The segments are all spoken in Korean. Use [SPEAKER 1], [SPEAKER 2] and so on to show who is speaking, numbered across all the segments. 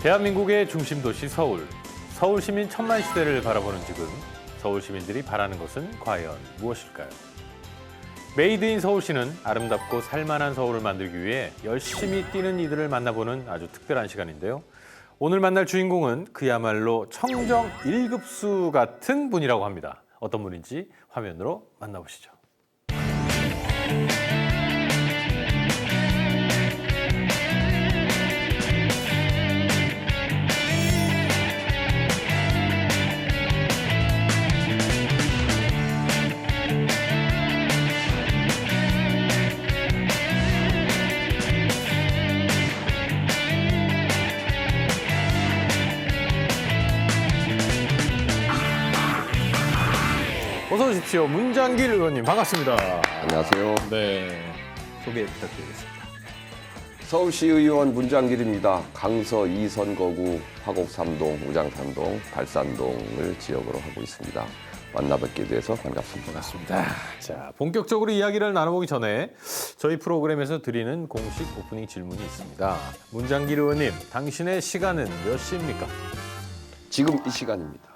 [SPEAKER 1] 대한민국의 중심 도시 서울. 서울 시민 천만 시대를 바라보는 지금 서울 시민들이 바라는 것은 과연 무엇일까요? 메이드 인 서울시는 아름답고 살만한 서울을 만들기 위해 열심히 뛰는 이들을 만나보는 아주 특별한 시간인데요. 오늘 만날 주인공은 그야말로 청정 1급수 같은 분이라고 합니다. 어떤 분인지 화면으로 만나보시죠. 어서 오십시오. 문장길 의원님 반갑습니다.
[SPEAKER 2] 안녕하세요.
[SPEAKER 1] 네, 소개 부탁드리겠습니다.
[SPEAKER 2] 서울시의원 문장길입니다. 강서 2선거구 화곡 3동, 우장 3동, 발산동을 지역으로 하고 있습니다. 만나뵙게 돼서 반갑습니다.
[SPEAKER 1] 반갑습니다. 자, 본격적으로 이야기를 나눠보기 전에 저희 프로그램에서 드리는 공식 오프닝 질문이 있습니다. 문장길 의원님, 당신의 시간은 몇 시입니까?
[SPEAKER 2] 지금 이 시간입니다.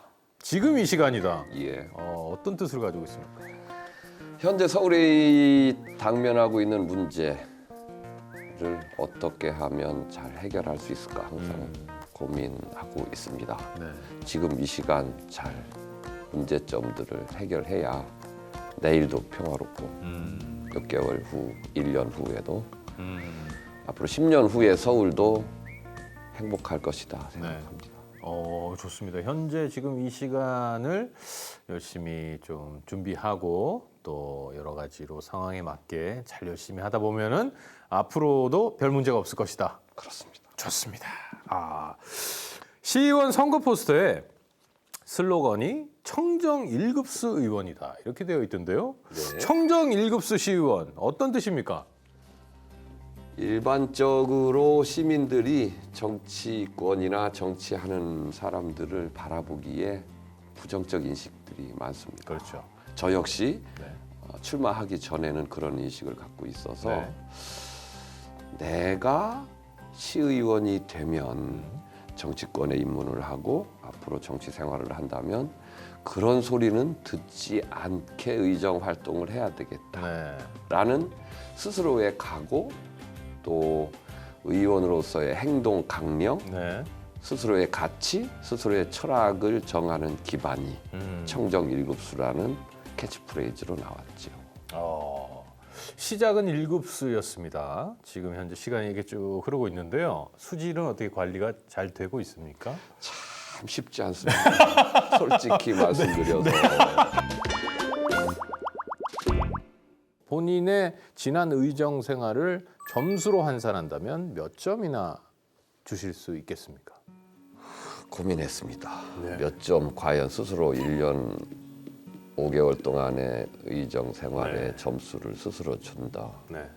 [SPEAKER 1] 지금 이 시간이다.
[SPEAKER 2] 예.
[SPEAKER 1] 어떤 뜻을 가지고 있습니까?
[SPEAKER 2] 현재 서울이 당면하고 있는 문제를 어떻게 하면 잘 해결할 수 있을까 항상 고민하고 있습니다.
[SPEAKER 1] 네.
[SPEAKER 2] 지금 이 시간 잘 문제점들을 해결해야 내일도 평화롭고 몇 개월 후, 1년 후에도 앞으로 10년 후에 서울도 행복할 것이다 생각합니다.
[SPEAKER 1] 좋습니다. 현재 지금 이 시간을 열심히 좀 준비하고 또 여러 가지로 상황에 맞게 잘 열심히 하다 보면은 앞으로도 별 문제가 없을 것이다.
[SPEAKER 2] 그렇습니다.
[SPEAKER 1] 좋습니다. 시의원 선거 포스터에 슬로건이 청정 1급수 의원이다 이렇게 되어 있던데요.
[SPEAKER 2] 네.
[SPEAKER 1] 청정 1급수 시의원 어떤 뜻입니까?
[SPEAKER 2] 일반적으로 시민들이 정치권이나 정치하는 사람들을 바라보기에 부정적 인식들이 많습니다.
[SPEAKER 1] 그렇죠.
[SPEAKER 2] 저 역시
[SPEAKER 1] 네.
[SPEAKER 2] 출마하기 전에는 그런 인식을 갖고 있어서
[SPEAKER 1] 네.
[SPEAKER 2] 내가 시의원이 되면 정치권에 입문을 하고 앞으로 정치 생활을 한다면 그런 소리는 듣지 않게 의정 활동을 해야 되겠다라는
[SPEAKER 1] 네.
[SPEAKER 2] 스스로의 각오 또 의원으로서의 행동 강령,
[SPEAKER 1] 네.
[SPEAKER 2] 스스로의 가치, 스스로의 철학을 정하는 기반이 청정 1급수라는 캐치프레이즈로 나왔죠.
[SPEAKER 1] 시작은 1급수였습니다. 지금 현재 시간이 이렇게 쭉 흐르고 있는데요. 수질은 어떻게 관리가 잘 되고 있습니까?
[SPEAKER 2] 참 쉽지 않습니다. 솔직히 말씀드려서.
[SPEAKER 1] 본인의 지난 의정 생활을 점수로 환산한다면 몇 점이나 주실 수 있겠습니까?
[SPEAKER 2] 고민했습니다.
[SPEAKER 1] 네.
[SPEAKER 2] 몇 점 과연 스스로 1년 5개월 동안의 의정 생활의
[SPEAKER 1] 네.
[SPEAKER 2] 점수를 스스로 준다.
[SPEAKER 1] 네.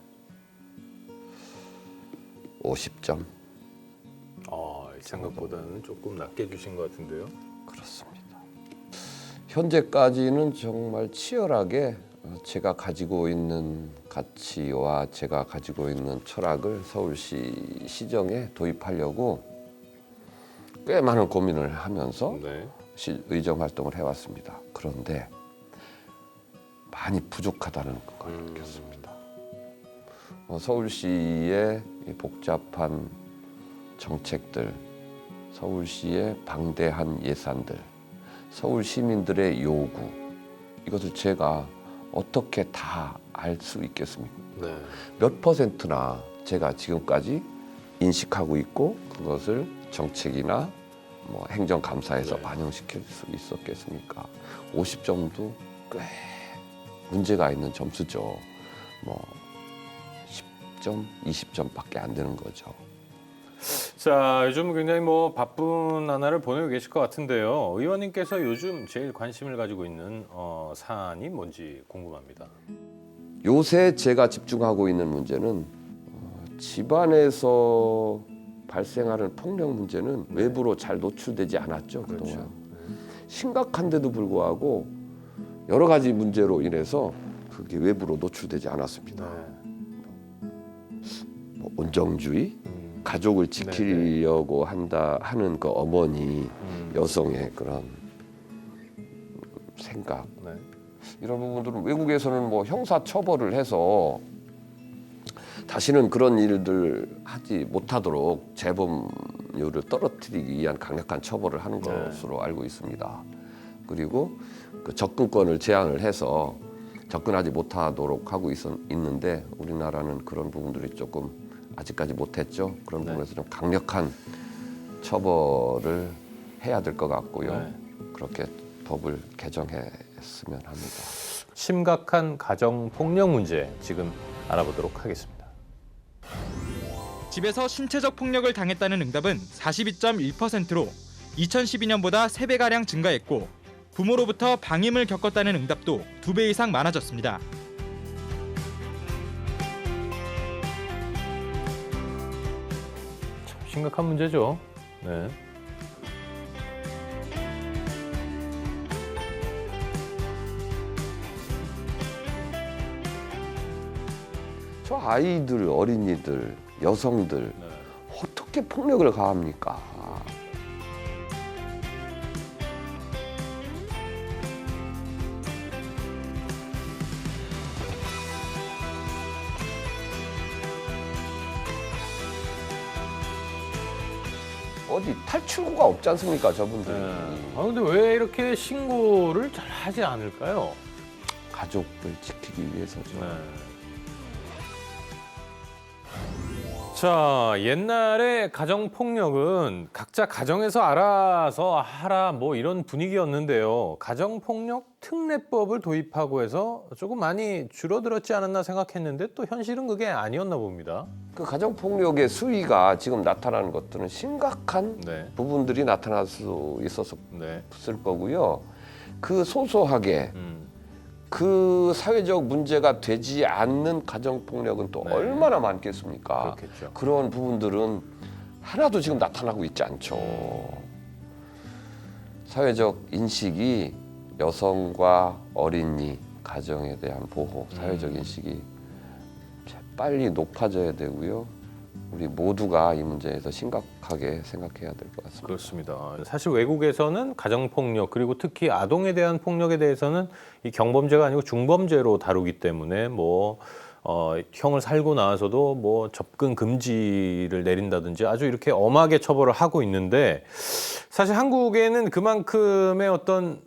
[SPEAKER 2] 50점?
[SPEAKER 1] 생각보다는 조금 낮게 주신 것 같은데요.
[SPEAKER 2] 그렇습니다. 현재까지는 정말 치열하게 제가 가지고 있는 가치와 제가 가지고 있는 철학을 서울시 시정에 도입하려고 꽤 많은 고민을 하면서
[SPEAKER 1] 네.
[SPEAKER 2] 의정 활동을 해왔습니다. 그런데 많이 부족하다는 걸 느꼈습니다. 서울시의 이 복잡한 정책들, 서울시의 방대한 예산들, 서울 시민들의 요구, 이것을 제가 어떻게 다 알 수 있겠습니까?
[SPEAKER 1] 네.
[SPEAKER 2] 몇 퍼센트나 제가 지금까지 인식하고 있고 그것을 정책이나 행정감사에서
[SPEAKER 1] 네.
[SPEAKER 2] 반영시킬 수 있었겠습니까? 50점도 꽤 문제가 있는 점수죠. 10점, 20점밖에 안 되는 거죠.
[SPEAKER 1] 자, 요즘 굉장히 바쁜 나날을 보내고 계실 것 같은데요. 의원님께서 요즘 제일 관심을 가지고 있는 사안이 뭔지 궁금합니다.
[SPEAKER 2] 요새 제가 집중하고 있는 문제는 집안에서 발생하는 폭력 문제는 외부로 잘 노출되지 않았죠. 그동안.
[SPEAKER 1] 그렇죠.
[SPEAKER 2] 심각한데도 불구하고 여러 가지 문제로 인해서 그게 외부로 노출되지 않았습니다.
[SPEAKER 1] 네.
[SPEAKER 2] 온정주의, 가족을 지키려고 하는 그 어머니 여성의 그런 생각
[SPEAKER 1] 네.
[SPEAKER 2] 이런 부분들은 외국에서는 뭐 형사 처벌을 해서 다시는 그런 일들 하지 못하도록 재범률을 떨어뜨리기 위한 강력한 처벌을 하는 것으로 알고 있습니다. 그리고 그 접근권을 제한을 해서 접근하지 못하도록 하고 있는데 우리나라는 그런 부분들이 조금 아직까지 못했죠. 그런 부분에서 좀 강력한 처벌을 해야 될 것 같고요. 그렇게 법을 개정했으면 합니다.
[SPEAKER 1] 심각한 가정 폭력 문제 지금 알아보도록 하겠습니다.
[SPEAKER 3] 집에서 신체적 폭력을 당했다는 응답은 42.1%로 2012년보다 3배가량 증가했고 부모로부터 방임을 겪었다는 응답도 2배 이상 많아졌습니다.
[SPEAKER 1] 참 심각한 문제죠. 네.
[SPEAKER 2] 저 아이들, 어린이들, 여성들 어떻게 폭력을 가합니까? 어디 탈출구가 없지 않습니까, 저분들이?
[SPEAKER 1] 근데 왜 이렇게 신고를 잘 하지 않을까요?
[SPEAKER 2] 가족을 지키기 위해서죠.
[SPEAKER 1] 자, 옛날에 가정폭력은 각자 가정에서 알아서 하라 뭐 이런 분위기였는데요. 가정폭력 특례법을 도입하고 해서 조금 많이 줄어들었지 않았나 생각했는데 또 현실은 그게 아니었나 봅니다.
[SPEAKER 2] 그 가정폭력의 수위가 지금 나타나는 것들은 심각한 부분들이 나타날 수 있었을 거고요. 그 소소하게 그 사회적 문제가 되지 않는 가정폭력은 또 얼마나 많겠습니까?
[SPEAKER 1] 그렇겠죠.
[SPEAKER 2] 그런 부분들은 하나도 지금 나타나고 있지 않죠. 사회적 인식이 여성과 어린이, 가정에 대한 보호, 사회적 인식이 빨리 높아져야 되고요. 우리 모두가 이 문제에서 심각하게 생각해야 될 것 같습니다.
[SPEAKER 1] 그렇습니다. 사실 외국에서는 가정폭력 그리고 특히 아동에 대한 폭력에 대해서는 이 경범죄가 아니고 중범죄로 다루기 때문에 형을 살고 나와서도 뭐 접근 금지를 내린다든지 아주 이렇게 엄하게 처벌을 하고 있는데 사실 한국에는 그만큼의 어떤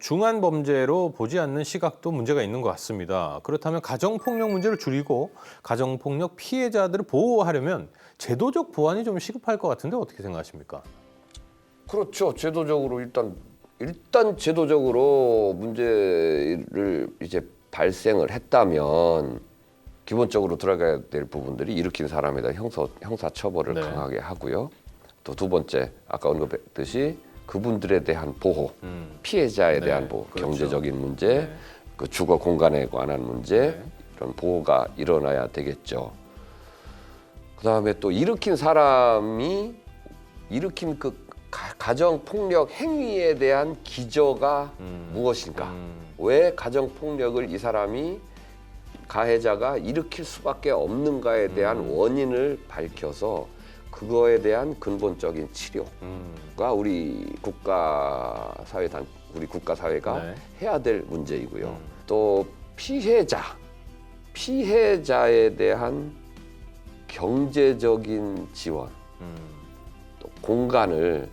[SPEAKER 1] 중한 범죄로 보지 않는 시각도 문제가 있는 것 같습니다. 그렇다면 가정폭력 문제를 줄이고 가정폭력 피해자들을 보호하려면 제도적 보완이 좀 시급할 것 같은데 어떻게 생각하십니까?
[SPEAKER 2] 그렇죠. 제도적으로 일단 제도적으로 문제를 이제 발생을 했다면 기본적으로 들어가야 될 부분들이 일으킨 사람에 대한 형사 처벌을 강하게 하고요. 또 두 번째 아까 언급했듯이 그분들에 대한 보호, 피해자에 대한 보호,
[SPEAKER 1] 그렇죠.
[SPEAKER 2] 경제적인 문제, 그 주거 공간에 관한 문제 이런 보호가 일어나야 되겠죠. 그다음에 또 일으킨 사람이 일으킨 그 가정 폭력 행위에 대한 기저가 무엇인가? 왜 가정 폭력을 이 사람이 가해자가 일으킬 수밖에 없는가에 대한 원인을 밝혀서 그거에 대한 근본적인 치료가 우리 국가 사회가 해야 될 문제이고요. 또 피해자에 대한 경제적인 지원, 또 공간을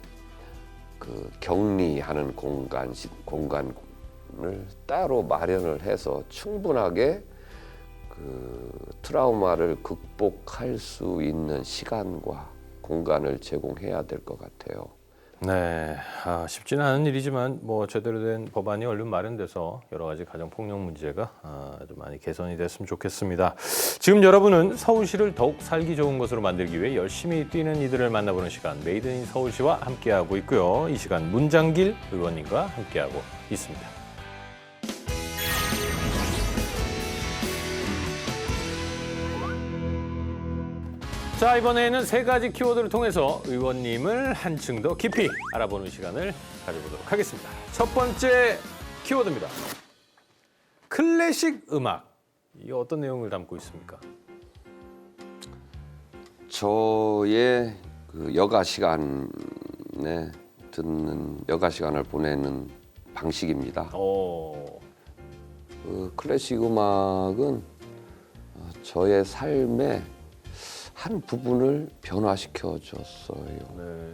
[SPEAKER 2] 그 격리하는 공간을 따로 마련을 해서 충분하게 그 트라우마를 극복할 수 있는 시간과 공간을 제공해야 될 것 같아요.
[SPEAKER 1] 네, 쉽지는 않은 일이지만 제대로 된 법안이 얼른 마련돼서 여러 가지 가정 폭력 문제가 좀 많이 개선이 됐으면 좋겠습니다. 지금 여러분은 서울시를 더욱 살기 좋은 곳으로 만들기 위해 열심히 뛰는 이들을 만나보는 시간 메이드 인 서울시와 함께하고 있고요. 이 시간 문장길 의원님과 함께하고 있습니다. 자, 이번에는 세 가지 키워드를 통해서 의원님을 한층 더 깊이 알아보는 시간을 가져보도록 하겠습니다. 첫 번째 키워드입니다. 클래식 음악. 이게 어떤 내용을 담고 있습니까?
[SPEAKER 2] 저의 그 여가 시간에 듣는 여가 시간을 보내는 방식입니다. 그 클래식 음악은 저의 삶의 한 부분을 변화시켜 줬어요.
[SPEAKER 1] 네.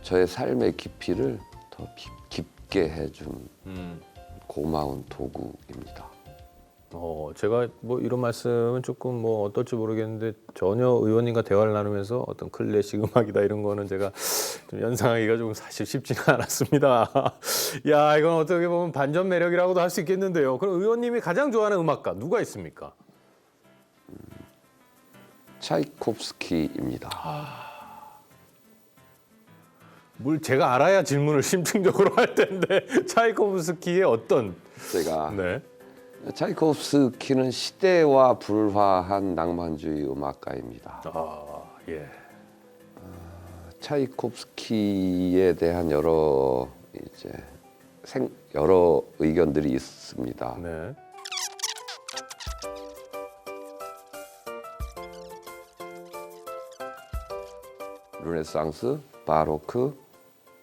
[SPEAKER 2] 저의 삶의 깊이를 더 깊게 해준 고마운 도구입니다.
[SPEAKER 1] 제가 뭐 이런 말씀은 조금 뭐 어떨지 모르겠는데 전혀 의원님과 대화를 나누면서 어떤 클래식 음악이다 이런 거는 제가 좀 연상하기가 좀 사실 쉽지는 않았습니다. 야, 이건 어떻게 보면 반전 매력이라고도 할 수 있겠는데요. 그럼 의원님이 가장 좋아하는 음악가 누가 있습니까?
[SPEAKER 2] 차이콥스키입니다.
[SPEAKER 1] 뭘 제가 알아야 질문을 심층적으로 할 텐데 차이코프스키의 어떤
[SPEAKER 2] 제가
[SPEAKER 1] 네.
[SPEAKER 2] 차이콥스키는 시대와 불화한 낭만주의 음악가입니다.
[SPEAKER 1] 예.
[SPEAKER 2] 차이콥스키에 대한 여러 의견들이 있습니다.
[SPEAKER 1] 네.
[SPEAKER 2] 르네상스, 바로크,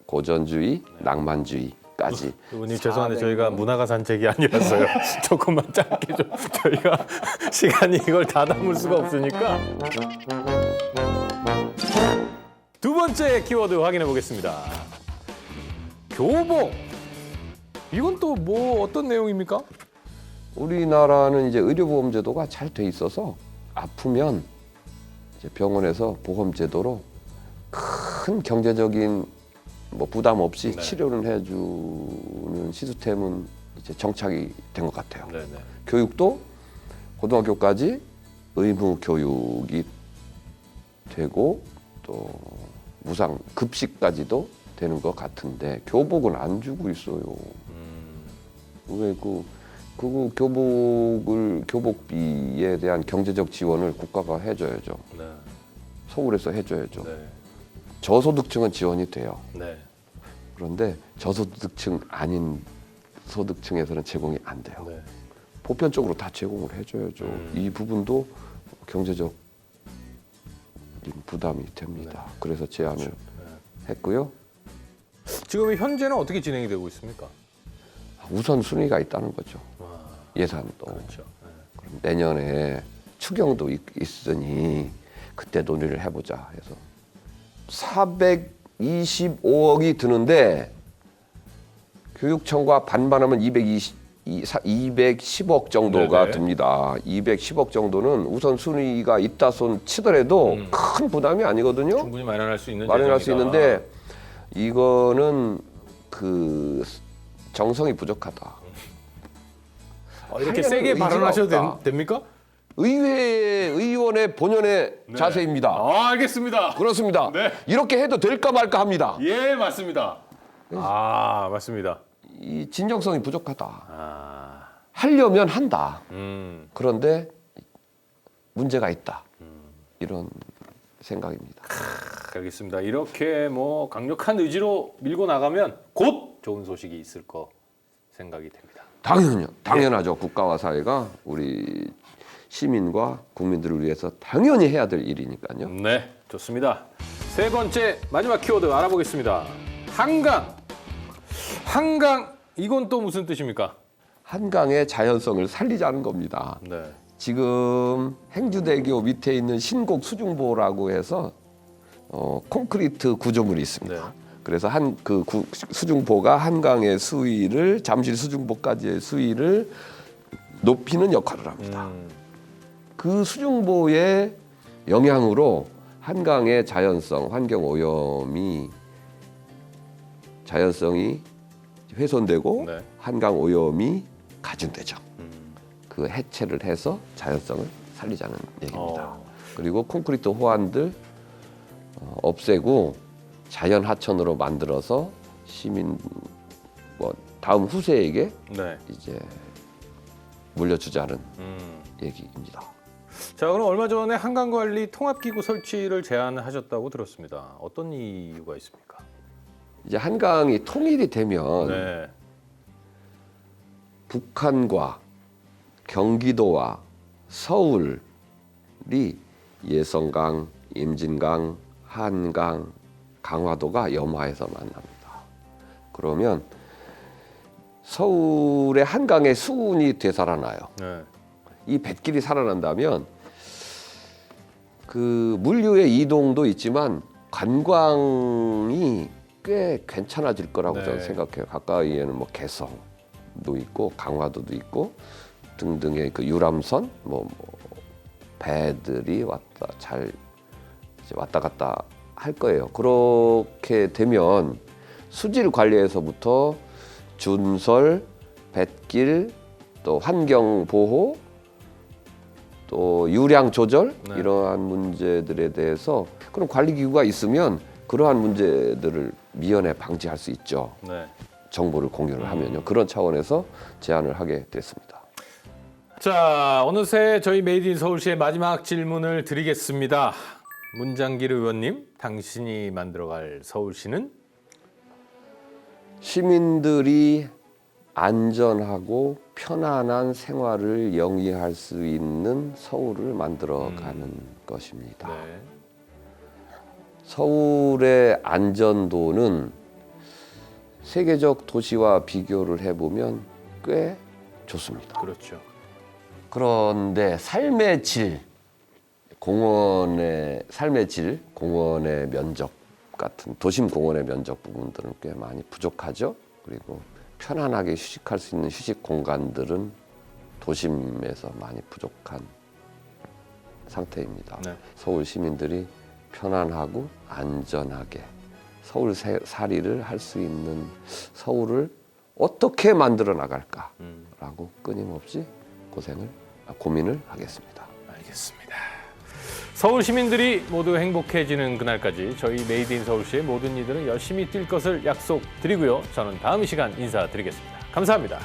[SPEAKER 2] 고전주의, 낭만주의까지.
[SPEAKER 1] 의원님 죄송한데 저희가 문화가 산책이 아니라서요. 조금만 짧게 좀 저희가 시간이 이걸 다 담을 수가 없으니까. 두 번째 키워드 확인해 보겠습니다. 교복. 이건 또 뭐 어떤 내용입니까?
[SPEAKER 2] 우리나라는 이제 의료보험제도가 잘 돼 있어서 아프면 이제 병원에서 보험제도로 큰 경제적인 뭐 부담 없이
[SPEAKER 1] 네.
[SPEAKER 2] 치료를 해주는 시스템은 이제 정착이 된 것 같아요.
[SPEAKER 1] 네네.
[SPEAKER 2] 교육도 고등학교까지 의무 교육이 되고 또 무상 급식까지도 되는 것 같은데 교복은 안 주고 있어요. 왜 교복비에 대한 경제적 지원을 국가가 해줘야죠.
[SPEAKER 1] 네.
[SPEAKER 2] 서울에서 해줘야죠.
[SPEAKER 1] 네.
[SPEAKER 2] 저소득층은 지원이 돼요.
[SPEAKER 1] 네.
[SPEAKER 2] 그런데 저소득층 아닌 소득층에서는 제공이 안 돼요.
[SPEAKER 1] 네.
[SPEAKER 2] 보편적으로 다 제공을 해줘야죠. 이 부분도 경제적 부담이 됩니다.
[SPEAKER 1] 네.
[SPEAKER 2] 그래서 제안을
[SPEAKER 1] 그렇죠.
[SPEAKER 2] 했고요.
[SPEAKER 1] 지금 현재는 어떻게 진행이 되고 있습니까?
[SPEAKER 2] 우선 순위가 있다는 거죠.
[SPEAKER 1] 와,
[SPEAKER 2] 예산도.
[SPEAKER 1] 그렇죠. 네.
[SPEAKER 2] 그럼 내년에 추경도 있으니 그때 논의를 해보자 해서 425억이 드는데 교육청과 반반하면 210억 정도가
[SPEAKER 1] 네네.
[SPEAKER 2] 듭니다. 210억 정도는 우선 순위가 있다 손 치더라도 큰 부담이 아니거든요.
[SPEAKER 1] 충분히 마련할 수 있는
[SPEAKER 2] 마련할 수
[SPEAKER 1] 재정이다.
[SPEAKER 2] 있는데 이거는 그 정성이 부족하다.
[SPEAKER 1] 이렇게
[SPEAKER 2] 하려는
[SPEAKER 1] 세게
[SPEAKER 2] 의지가
[SPEAKER 1] 발언하셔도
[SPEAKER 2] 없다.
[SPEAKER 1] 됩니까?
[SPEAKER 2] 의원의 본연의 자세입니다.
[SPEAKER 1] 알겠습니다.
[SPEAKER 2] 그렇습니다.
[SPEAKER 1] 네.
[SPEAKER 2] 이렇게 해도 될까 말까 합니다.
[SPEAKER 1] 예, 맞습니다. 맞습니다.
[SPEAKER 2] 이 진정성이 부족하다.
[SPEAKER 1] 아,
[SPEAKER 2] 하려면 한다.
[SPEAKER 1] 그런데
[SPEAKER 2] 그런데 문제가 있다. 이런 생각입니다.
[SPEAKER 1] 알겠습니다. 이렇게 뭐 강력한 의지로 밀고 나가면 곧 좋은 소식이 있을 거 생각이 됩니다.
[SPEAKER 2] 당연히요. 당연하죠. 국가와 사회가 우리 시민과 국민들을 위해서 당연히 해야 될 일이니까요.
[SPEAKER 1] 네, 좋습니다. 세 번째 마지막 키워드 알아보겠습니다. 한강. 한강 이건 또 무슨 뜻입니까?
[SPEAKER 2] 한강의 자연성을 살리자는 겁니다.
[SPEAKER 1] 네.
[SPEAKER 2] 지금 행주대교 밑에 있는 신곡 수중보라고 해서 콘크리트 구조물이 있습니다.
[SPEAKER 1] 네.
[SPEAKER 2] 그래서 수중보가 한강의 수위를 잠실 수중보까지의 수위를 높이는 역할을 합니다. 그 수중보의 영향으로 한강의 자연성, 환경 오염이 자연성이 훼손되고
[SPEAKER 1] 네.
[SPEAKER 2] 한강 오염이 가중되죠. 그 해체를 해서 자연성을 살리자는 얘기입니다. 그리고 콘크리트 호환들 없애고 자연 하천으로 만들어서 시민 다음 후세에게
[SPEAKER 1] 네.
[SPEAKER 2] 이제 물려주자는 얘기입니다.
[SPEAKER 1] 자, 그럼 얼마 전에 한강관리 통합기구 설치를 제안하셨다고 들었습니다. 어떤 이유가 있습니까?
[SPEAKER 2] 이제 한강이 통일이 되면
[SPEAKER 1] 네.
[SPEAKER 2] 북한과 경기도와 서울이 예성강, 임진강, 한강, 강화도가 염화해서 만납니다. 그러면 서울의 한강의 수운이 되살아나요.
[SPEAKER 1] 네.
[SPEAKER 2] 이 뱃길이 살아난다면 그 물류의 이동도 있지만 관광이 꽤 괜찮아질 거라고
[SPEAKER 1] 네.
[SPEAKER 2] 저는 생각해요. 가까이에는 뭐 개성도 있고 강화도도 있고 등등의 그 유람선 뭐 배들이 왔다 갔다 할 거예요. 그렇게 되면 수질 관리에서부터 준설, 뱃길, 또 환경 보호, 또 유량 조절
[SPEAKER 1] 네.
[SPEAKER 2] 이러한 문제들에 대해서 그런 관리 기구가 있으면 그러한 문제들을 미연에 방지할 수 있죠.
[SPEAKER 1] 네.
[SPEAKER 2] 정보를 공유를 하면요. 그런 차원에서 제안을 하게 됐습니다.
[SPEAKER 1] 자, 어느새 저희 메이드 인 서울시의 마지막 질문을 드리겠습니다. 문장길 의원님, 당신이 만들어갈 서울시는?
[SPEAKER 2] 시민들이 안전하고 편안한 생활을 영위할 수 있는 서울을 만들어가는 것입니다.
[SPEAKER 1] 네.
[SPEAKER 2] 서울의 안전도는 세계적 도시와 비교를 해보면 꽤 좋습니다.
[SPEAKER 1] 그렇죠.
[SPEAKER 2] 그런데 삶의 질, 공원의 삶의 질, 공원의 면적 같은 도심 공원의 면적 부분들은 꽤 많이 부족하죠. 그리고 편안하게 휴식할 수 있는 휴식 공간들은 도심에서 많이 부족한 상태입니다.
[SPEAKER 1] 네.
[SPEAKER 2] 서울 시민들이 편안하고 안전하게 서울 살이를 할 수 있는 서울을 어떻게 만들어 나갈까라고 끊임없이 고민을 하겠습니다.
[SPEAKER 1] 알겠습니다. 서울 시민들이 모두 행복해지는 그날까지 저희 메이드 인 서울시의 모든 이들은 열심히 뛸 것을 약속드리고요. 저는 다음 이 시간 인사드리겠습니다. 감사합니다.